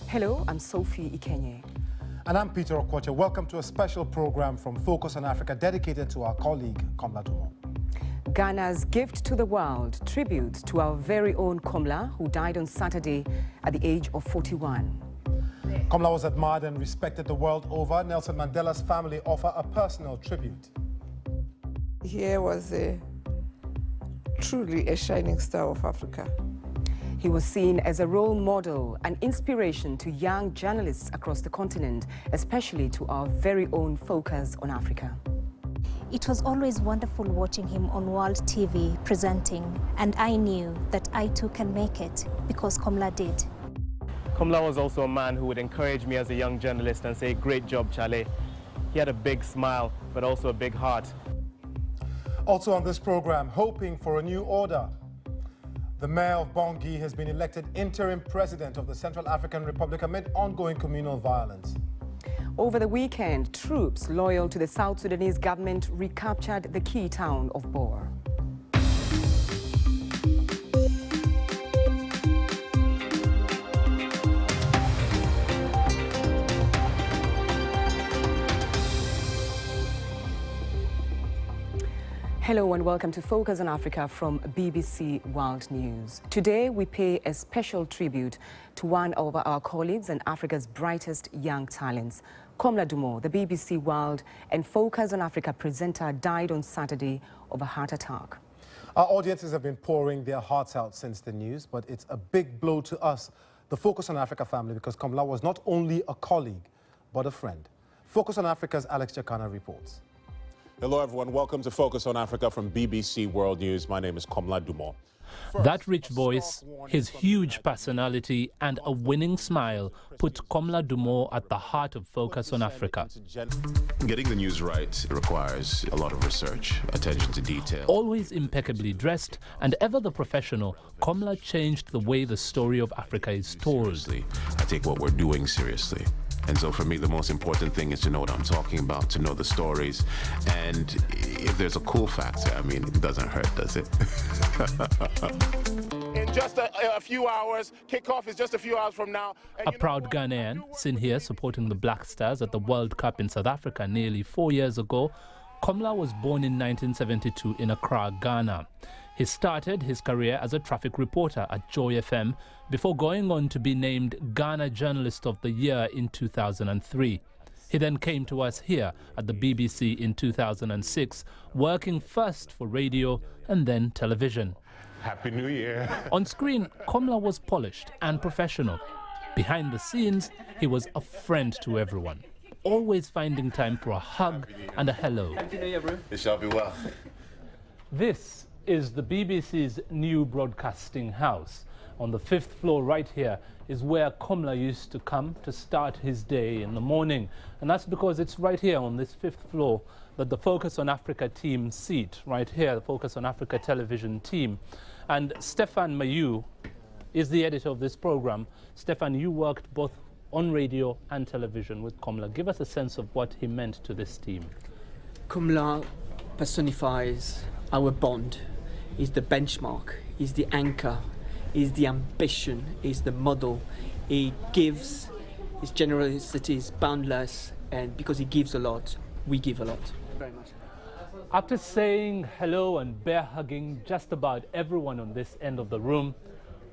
Hello, I'm Sophie Ikenye. And I'm Peter Okwocha. Welcome to a special program from Focus on Africa dedicated to our colleague, Komla Dumor. Ghana's gift to the world, tribute to our very own Komla, who died on Saturday at the age of 41. Komla was admired and respected the world over. Nelson Mandela's family offer a personal tribute. Here was truly a shining star of Africa. He was seen as a role model and inspiration to young journalists across the continent, especially to our very own Focus on Africa. It was always wonderful watching him on World TV presenting, and I knew that I too can make it because Komla did. Komla was also a man who would encourage me as a young journalist and say, "Great job, Charlie." He had a big smile, but also a big heart. Also on this program, hoping for a new order. The mayor of Bangui has been elected interim president of the Central African Republic amid ongoing communal violence. Over the weekend, troops loyal to the South Sudanese government recaptured the key town of Bor. Hello and welcome to Focus on Africa from BBC World News. Today we pay a special tribute to one of our colleagues and Africa's brightest young talents. Komla Dumor, the BBC World and Focus on Africa presenter, died on Saturday of a heart attack. Our audiences have been pouring their hearts out since the news, but it's a big blow to us, the Focus on Africa family, because Komla was not only a colleague, but a friend. Focus on Africa's Alex Chakana reports. Hello, everyone. Welcome to Focus on Africa from BBC World News. My name is Komla Dumor. That rich voice, his huge personality and a winning smile put Komla Dumor at the heart of Focus on Africa. Getting the news right requires a lot of research, attention to detail. Always impeccably dressed and ever the professional, Komla changed the way the story of Africa is told. I take what we're doing seriously. And so for me, the most important thing is to know what I'm talking about, to know the stories. And if there's a cool factor, I mean, it doesn't hurt, does it? In just a few hours, kickoff is just a few hours from now. A proud Ghanaian, seen here supporting the Black Stars at the World Cup in South Africa nearly 4 years ago, Komla was born in 1972 in Accra, Ghana. He started his career as a traffic reporter at Joy FM before going on to be named Ghana Journalist of the Year in 2003. He then came to us here at the BBC in 2006, working first for radio and then television. Happy New Year. On screen, Komla was polished and professional. Behind the scenes, he was a friend to everyone, always finding time for a hug and a hello. Happy New Year, bro. It shall be well. This is the BBC's new broadcasting house. On the 5th floor right here is where Komla used to come to start his day in the morning. And that's because it's right here on this 5th floor that the Focus on Africa team seat, right here, the Focus on Africa television team. And Stefan Mayu is the editor of this program. Stefan, you worked both on radio and television with Komla. Give us a sense of what he meant to this team. Komla personifies our bond. He's the benchmark, he's the anchor, he's the ambition, he's the model. He gives, his generosity is boundless, and because he gives a lot, we give a lot. Very much. After saying hello and bear hugging just about everyone on this end of the room,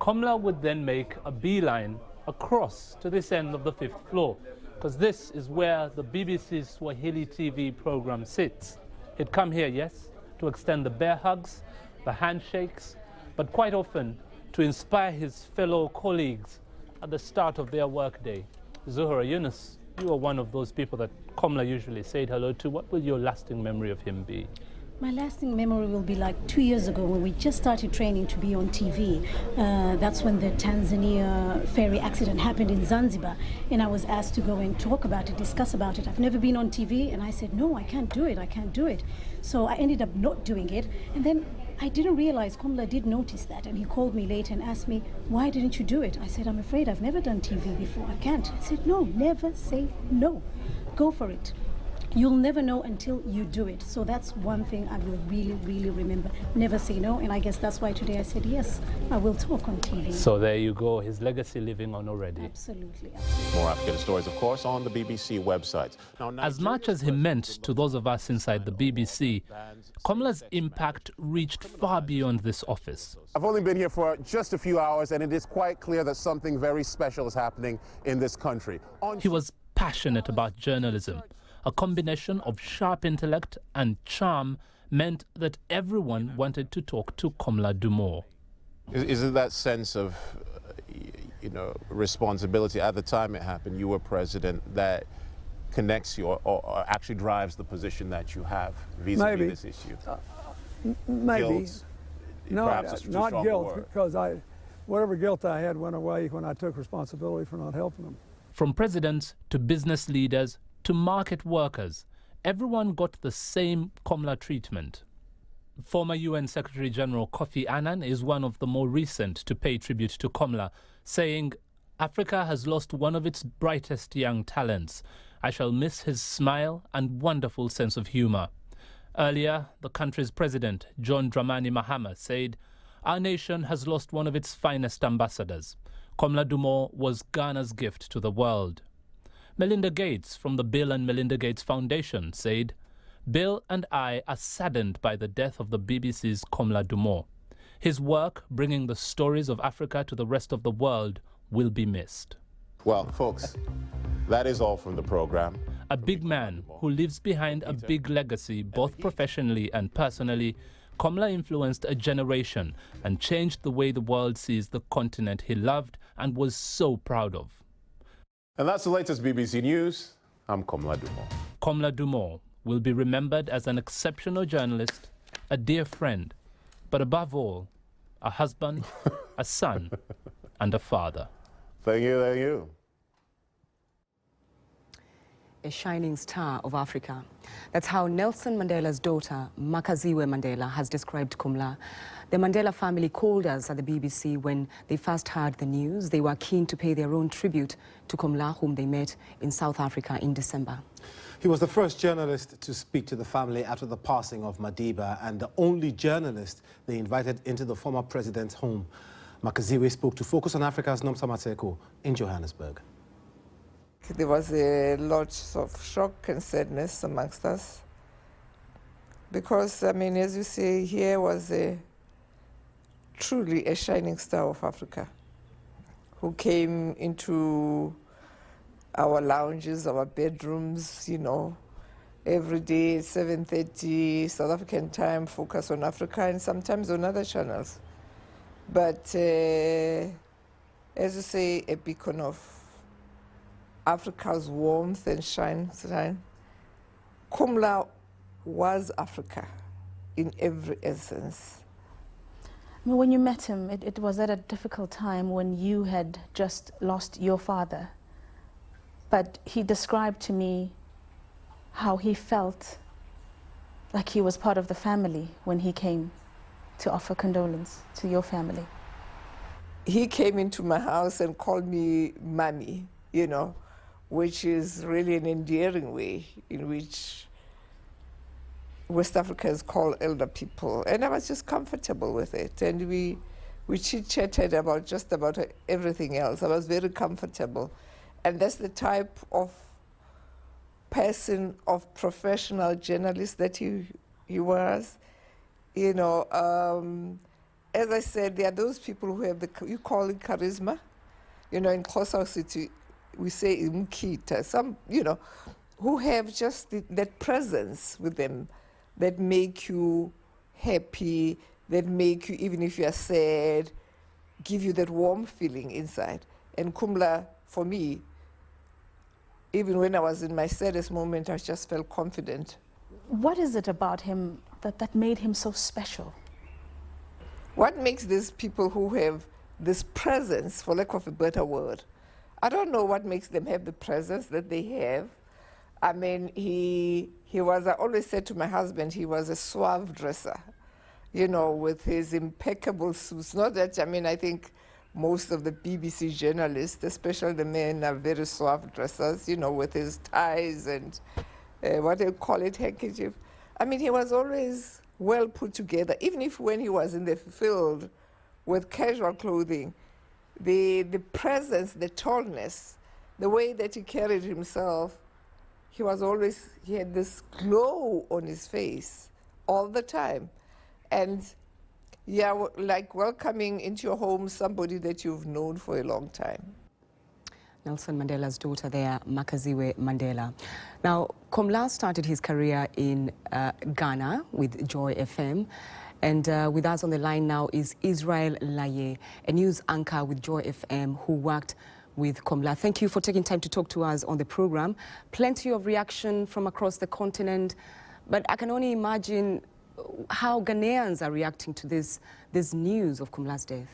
Komla would then make a beeline across to this end of the 5th floor, because this is where the BBC's Swahili TV program sits. He'd come here, yes, to extend the bear hugs, the handshakes, but quite often to inspire his fellow colleagues at the start of their workday. Zuhura Yunus, you are one of those people that Komla usually said hello to. What will your lasting memory of him be? My lasting memory will be like 2 years ago when we just started training to be on TV. That's when the Tanzania ferry accident happened in Zanzibar, and I was asked to go and talk about it, discuss about it. I've never been on TV, and I said, no, I can't do it, I can't do it. So I ended up not doing it, and then I didn't realize Komla did notice that, and he called me later and asked me, why didn't you do it? I said, I'm afraid I've never done TV before, I can't. I said, no, never say no, go for it. You'll never know until you do it. So that's one thing I will really, really remember. Never say no. And I guess that's why today I said yes, I will talk on TV. So there you go, his legacy living on already. Absolutely. More African stories, of course, on the BBC website. Now, As much as he meant to those of us inside the BBC, Komla's impact reached far beyond this office. I've only been here for just a few hours, and it is quite clear that something very special is happening in this country. He was passionate about journalism. A combination of sharp intellect and charm meant that everyone wanted to talk to Komla Dumor. Is it that sense of, responsibility at the time it happened, you were president, that connects you or actually drives the position that you have vis-a-vis this issue? Maybe. Guilt, no, perhaps too not strong a guilt, word. because whatever guilt I had went away when I took responsibility for not helping them. From presidents to business leaders to market workers, everyone got the same Komla treatment. Former UN Secretary General Kofi Annan is one of the more recent to pay tribute to Komla, saying, "Africa has lost one of its brightest young talents. I shall miss his smile and wonderful sense of humor." Earlier, the country's president, John Dramani Mahama, said, "Our nation has lost one of its finest ambassadors." Komla Dumor was Ghana's gift to the world. Melinda Gates from the Bill and Melinda Gates Foundation said, "Bill and I are saddened by the death of the BBC's Komla Dumor. His work bringing the stories of Africa to the rest of the world will be missed." Well, folks, that is all from the program. A big man who leaves behind a big legacy both professionally and personally, Komla influenced a generation and changed the way the world sees the continent he loved and was so proud of. And that's the latest BBC News. I'm Komla Dumor. Komla Dumor will be remembered as an exceptional journalist, a dear friend, but above all, a husband, a son, and a father. Thank you, thank you. A shining star of Africa. That's how Nelson Mandela's daughter, Makaziwe Mandela, has described Komla. The Mandela family called us at the BBC when they first heard the news. They were keen to pay their own tribute to Komla, whom they met in South Africa in December. He was the first journalist to speak to the family after the passing of Madiba and the only journalist they invited into the former president's home. Makaziwe spoke to Focus on Africa's Nomsa Matseko in Johannesburg. There was a lot of shock and sadness amongst us because, as you say, here was truly a shining star of Africa who came into our lounges, our bedrooms, every day at 7:30 South African time, Focus on Africa, and sometimes on other channels. But as you say, a beacon of Africa's warmth and shine. Komla was Africa in every essence. When you met him, it was at a difficult time when you had just lost your father. But he described to me how he felt like he was part of the family when he came to offer condolence to your family. He came into my house and called me Mommy, which is really an endearing way in which West Africans call elder people. And I was just comfortable with it. And we chit-chatted about just about everything else. I was very comfortable. And that's the type of person, of professional journalist that he was. As I said, there are those people who have you call it charisma. In Xhosa City, we say imkita, some, who have just that presence with them that make you happy, that make you, even if you are sad, give you that warm feeling inside. And Komla, for me, even when I was in my saddest moment, I just felt confident. What is it about him that made him so special? What makes these people who have this presence, for lack of a better word, I don't know what makes them have the presence that they have. He was, I always said to my husband, he was a suave dresser, with his impeccable suits. Not that, I think most of the BBC journalists, especially the men, are very suave dressers, with his ties and what they call it, handkerchief. I mean, he was always well put together, even if when he was in the field with casual clothing, the presence, the tallness, the way that he carried himself, he had this glow on his face all the time. And yeah, like welcoming into your home somebody that you've known for a long time. Nelson Mandela's daughter there, Makaziwe Mandela. Now, Komla started his career in Ghana with Joy FM. And with us on the line now is Israel Laye, a news anchor with Joy FM who worked with Komla. Thank you for taking time to talk to us on the program. Plenty of reaction from across the continent, but I can only imagine how Ghanaians are reacting to this news of Komla's death.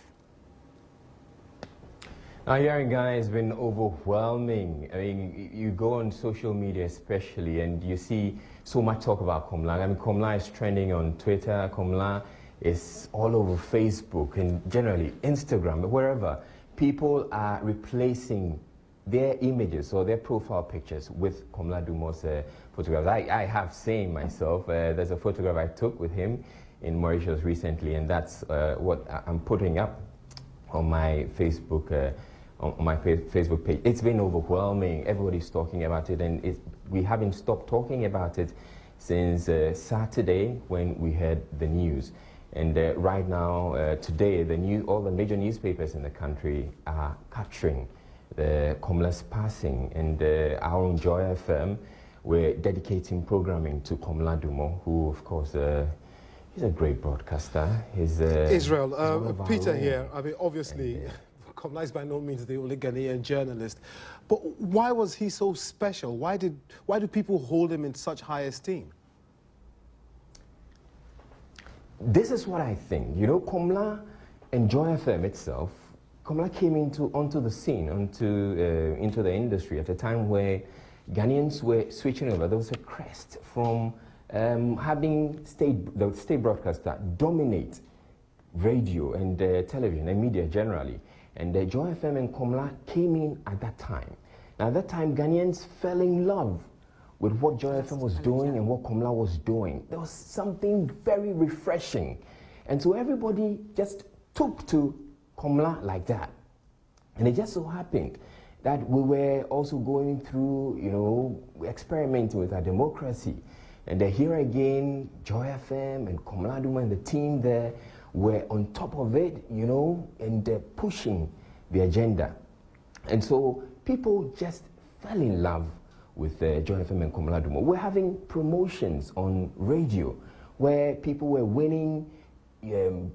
Now, here in Ghana has been overwhelming. I mean, you go on social media especially and you see so much talk about Komla. I mean, Komla is trending on Twitter, Komla is all over Facebook and generally Instagram, wherever. People are replacing their images or their profile pictures with Komla Dumor's photographs. I have seen myself. There's a photograph I took with him in Mauritius recently, and that's what I'm putting up on my Facebook Facebook page. It's been overwhelming. Everybody's talking about it, and we haven't stopped talking about it since Saturday when we heard the news. And right now, today, all the major newspapers in the country are capturing the Komla's passing, and our own Joy FM, we're dedicating programming to Komla Dumor, who, of course, he's a great broadcaster. He's Israel, Peter here. I mean, obviously, Komla is by no means the only Ghanaian journalist, but why was he so special? Why do people hold him in such high esteem? This is what I think. You know, Komla and Joy FM itself, Komla came onto the scene, into the industry at a time where Ghanaians were switching over. There was a crest from having the state broadcaster dominate radio and television and media generally. And Joy FM and Komla came in at that time. Now, at that time, Ghanaians fell in love with what Joy FM was doing and what Komla was doing. There was something very refreshing. And so everybody just took to Komla like that. And it just so happened that we were also going through, you know, experimenting with our democracy. And here again, Joy FM and Komla Dumor and the team there were on top of it, you know, and pushing the agenda. And so people just fell in love with Joy FM and Komla Dumor. We're having promotions on radio where people were winning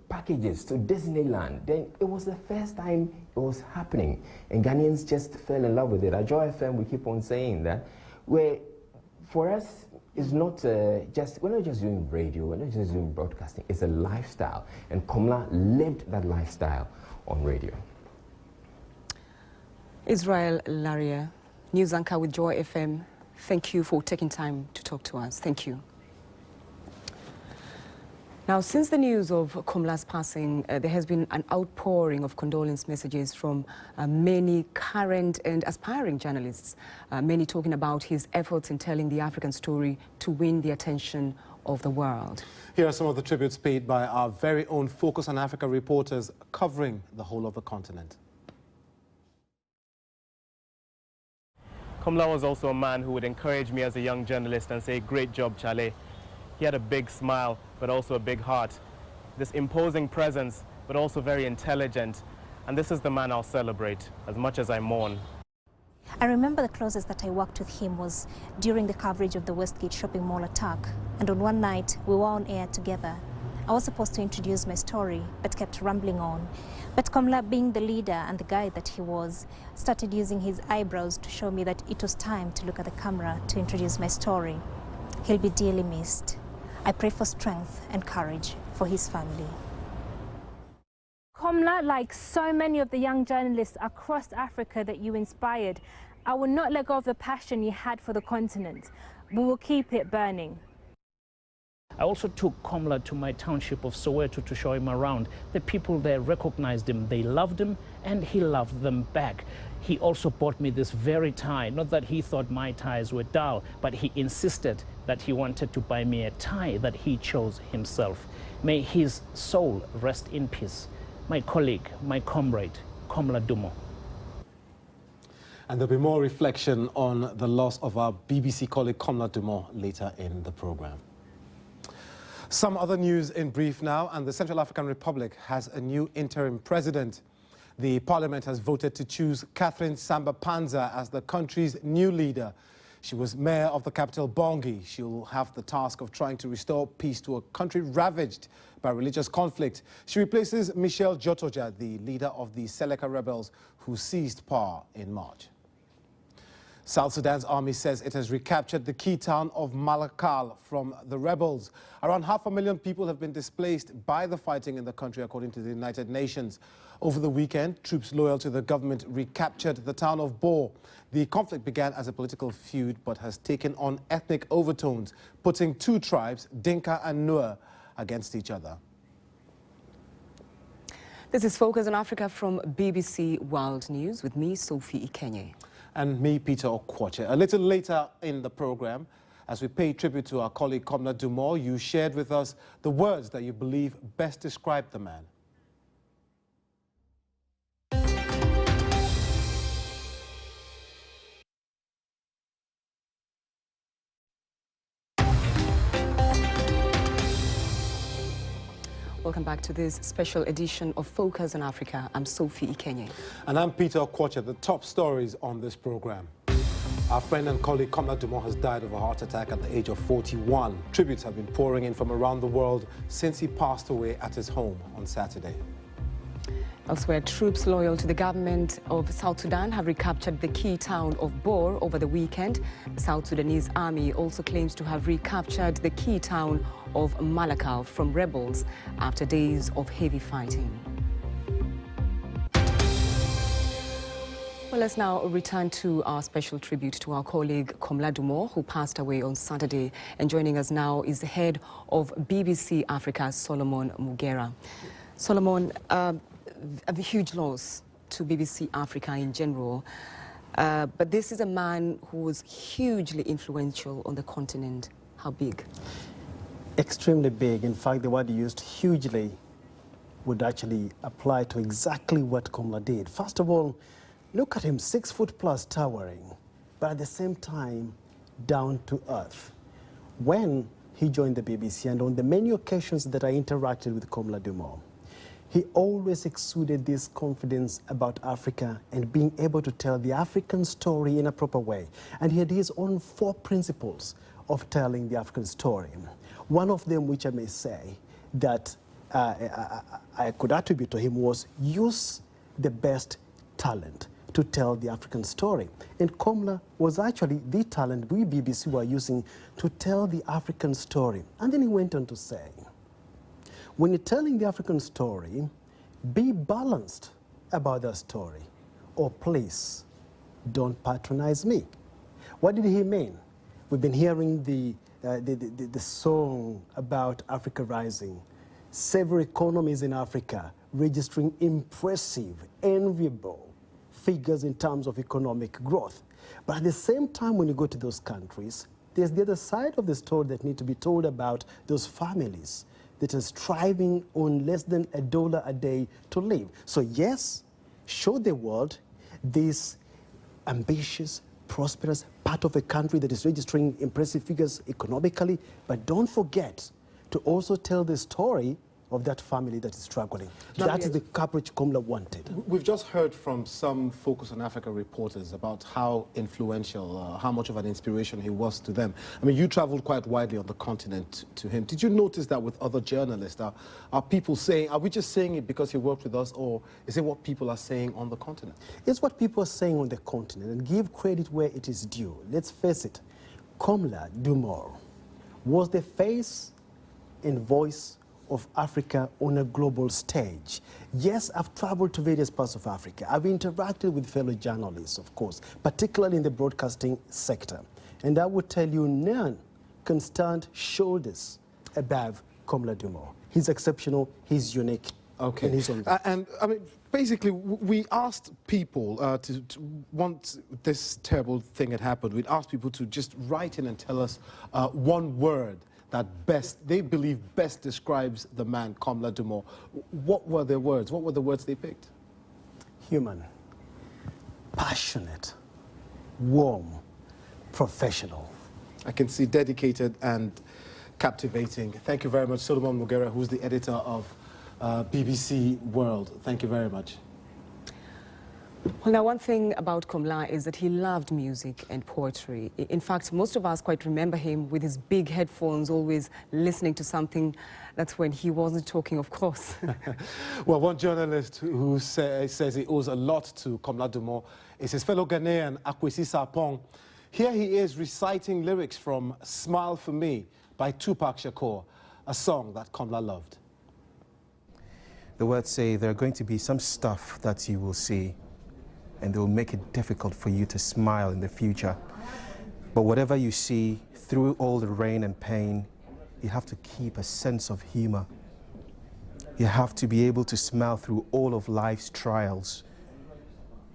packages to Disneyland. Then it was the first time it was happening, and Ghanaians just fell in love with it. At Joy FM, we keep on saying that for us, it's not we're not just doing radio, we're not just doing broadcasting, it's a lifestyle. And Komla lived that lifestyle on radio. Israel Laye, news anchor with Joy FM, thank you for taking time to talk to us. Thank you. Now, since the news of Komla's passing, there has been an outpouring of condolence messages from many current and aspiring journalists, many talking about his efforts in telling the African story to win the attention of the world. Here are some of the tributes paid by our very own Focus on Africa reporters covering the whole of the continent. Komla was also a man who would encourage me as a young journalist and say, "Great job, Chale." He had a big smile, but also a big heart. This imposing presence, but also very intelligent. And this is the man I'll celebrate as much as I mourn. I remember the closest that I worked with him was during the coverage of the Westgate shopping mall attack. And on one night, we were on air together. I was supposed to introduce my story, but kept rambling on. But Komla, being the leader and the guy that he was, started using his eyebrows to show me that it was time to look at the camera to introduce my story. He'll be dearly missed. I pray for strength and courage for his family. Komla, like so many of the young journalists across Africa that you inspired, I will not let go of the passion you had for the continent. We will keep it burning. I also took Komla to my township of Soweto to show him around. The people there recognized him, they loved him, and he loved them back. He also bought me this very tie, not that he thought my ties were dull, but he insisted that he wanted to buy me a tie that he chose himself. May his soul rest in peace. My colleague, my comrade, Komla Dumor. And there'll be more reflection on the loss of our BBC colleague Komla Dumor later in the program. Some other news in brief now, and the Central African Republic has a new interim president. The parliament has voted to choose Catherine Samba-Panza as the country's new leader. She was mayor of the capital, Bangui. She will have the task of trying to restore peace to a country ravaged by religious conflict. She replaces Michel Djotoja, the leader of the Seleka rebels who seized power in March. South Sudan's army says it has recaptured the key town of Malakal from the rebels. Around 500,000 people have been displaced by the fighting in the country, according to the United Nations. Over the weekend, troops loyal to the government recaptured the town of Bor. The conflict began as a political feud but has taken on ethnic overtones, putting two tribes, Dinka and Nuer, against each other. This is Focus on Africa from BBC World News with me, Sophie Ikenye. And me, Peter Okwoche. A little later in the program, as we pay tribute to our colleague Komla Dumor, you shared with us the words that you believe best describe the man. Welcome back to this special edition of Focus on Africa. I'm Sophie Ikenye. And I'm Peter Okwoche. The top stories on this program. Our friend and colleague Komla Dumor has died of a heart attack at the age of 41. Tributes have been pouring in from around the world since he passed away at his home on Saturday. Elsewhere, troops loyal to the government of South Sudan have recaptured the key town of Bor over the weekend. The South Sudanese army also claims to have recaptured the key town of Malakal from rebels after days of heavy fighting. Well, let's now return to our special tribute to our colleague Komla Dumor, who passed away on Saturday. And joining us now is the head of BBC Africa, Solomon Mugera. Solomon, a huge loss to BBC Africa in general, but this is a man who was hugely influential on the continent. How big? Extremely big. In fact, the word used, hugely, would actually apply to exactly what Komla did. First of all, look at him, 6 foot plus towering, but at the same time, down to earth. When he joined the BBC, and on the many occasions that I interacted with Komla Dumor, he always exuded this confidence about Africa and being able to tell the African story in a proper way. And he had his own 4 principles of telling the African story. One of them, which I may say, that I could attribute to him was use the best talent to tell the African story. And Komla was actually the talent we BBC were using to tell the African story. And then he went on to say, when you're telling the African story, be balanced about that story, or please don't patronize me. What did he mean? We've been hearing the song about Africa rising, several economies in Africa registering impressive, enviable figures in terms of economic growth. But at the same time, when you go to those countries, there's the other side of the story that need to be told about those families that are striving on less than $1 a day to live. So yes, show the world this ambitious, prosperous part of a country that is registering impressive figures economically, but don't forget to also tell the story of that family that is struggling. That is the coverage Komla wanted. We've just heard from some Focus on Africa reporters about how influential, how much of an inspiration he was to them. I mean, you traveled quite widely on the continent to him. Did you notice that with other journalists? Are people saying, are we just saying it because he worked with us, or is it what people are saying on the continent? It's what people are saying on the continent, and give credit where it is due. Let's face it, Komla Dumor was the face and voice of Africa on a global stage. Yes, I've traveled to various parts of Africa. I've interacted with fellow journalists, of course, particularly in the broadcasting sector. And I would tell you, none can stand shoulders above Komla Dumor. He's exceptional, he's unique in his own way. And I mean, basically, we asked people once this terrible thing had happened, we'd asked people to just write in and tell us one word that they believe best describes the man, Komla Dumor. What were their words? What were the words they picked? Human, passionate, warm, professional. I can see dedicated and captivating. Thank you very much, Solomon Mugera, who's the editor of BBC World. Thank you very much. Well, now, one thing about Komla is that he loved music and poetry. In fact, most of us quite remember him with his big headphones, always listening to something. That's when he wasn't talking, of course. Well, one journalist who says he owes a lot to Komla Dumor is his fellow Ghanaian, Akwesi Sarpong. Here he is reciting lyrics from Smile for Me by Tupac Shakur, a song that Komla loved. The words say there are going to be some stuff that you will see, and they will make it difficult for you to smile in the future. But whatever you see, through all the rain and pain, you have to keep a sense of humor. You have to be able to smile through all of life's trials.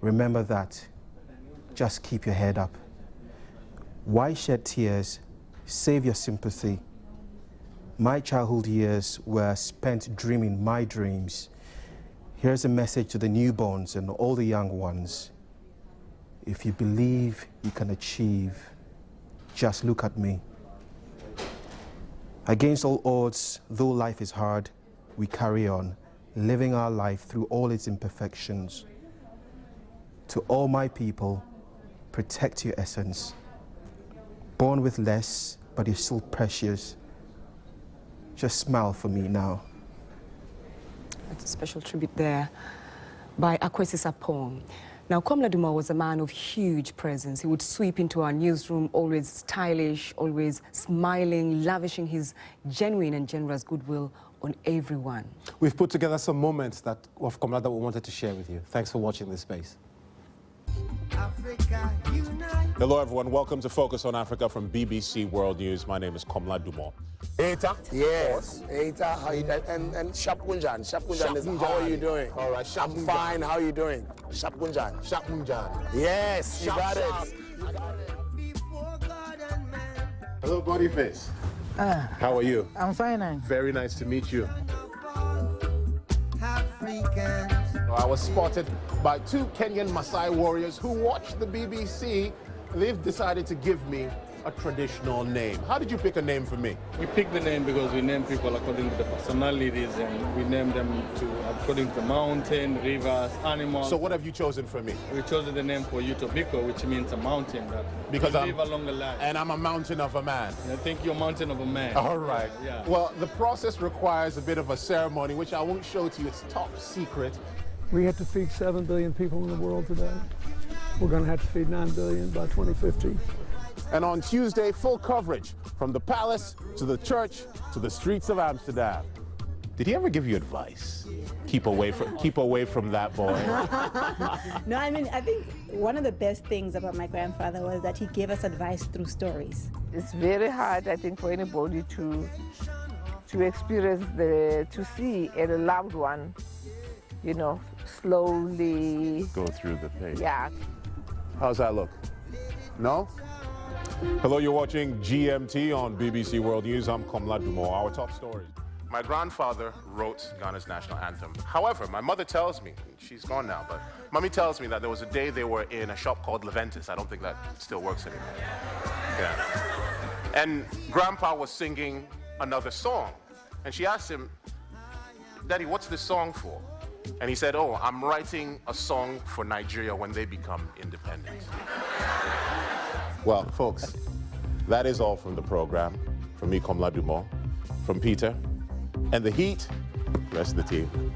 Remember that. Just keep your head up. Why shed tears? Save your sympathy. My childhood years were spent dreaming my dreams. Here's a message to the newborns and all the young ones. If you believe you can achieve, just look at me. Against all odds, though life is hard, we carry on, living our life through all its imperfections. To all my people, protect your essence. Born with less, but you're still precious. Just smile for me now. That's a special tribute there by Akwesi Sarpong. Now, Komla Dumor was a man of huge presence. He would sweep into our newsroom, always stylish, always smiling, lavishing his genuine and generous goodwill on everyone. We've put together some moments of Komla that we wanted to share with you. Thanks for watching this space. Hello, everyone. Welcome to Focus on Africa from BBC World News. My name is Komla Dumor. Eta? Yes. Eta, how you doing? And Shapkunjan. Shapkunjan, how are you doing? All right, I'm fine. How are you doing? Shapkunjan. Shapkunjan. Yes, you got it. Hello, Bodyface. How are you? I'm fine. Very nice to meet you. I was spotted by two Kenyan Maasai warriors who watched the BBC. They've decided to give me a traditional name. How did you pick a name for me? We picked the name because we name people according to the personalities, and we name them according to the mountain, rivers, animals. So what have you chosen for me? We chose the name for you, Tobiko, which means a mountain. Because I live along the line. And I'm a mountain of a man. I think you're a mountain of a man. All right. Yeah. Well, the process requires a bit of a ceremony, which I won't show to you. It's top secret. We have to feed 7 billion people in the world today. We're going to have to feed 9 billion by 2050. And on Tuesday, full coverage from the palace to the church to the streets of Amsterdam. Did he ever give you advice? Keep away from that boy. No, I mean, I think one of the best things about my grandfather was that he gave us advice through stories. It's very hard, I think, for anybody to experience to see a loved one, you know, slowly go through the pain. Yeah. How's that look? No? Hello, you're watching GMT on BBC World News. I'm Komla Dumor. Our top stories. My grandfather wrote Ghana's national anthem. However, my mother tells me, she's gone now, but Mommy tells me that there was a day they were in a shop called Leventis. I don't think that still works anymore. Yeah. And Grandpa was singing another song. And she asked him, Daddy, what's this song for? And he said, oh, I'm writing a song for Nigeria when they become independent. Well, folks, that is all from the program. From me, Komla Dumor, from Peter, and the Heat, rest of the team.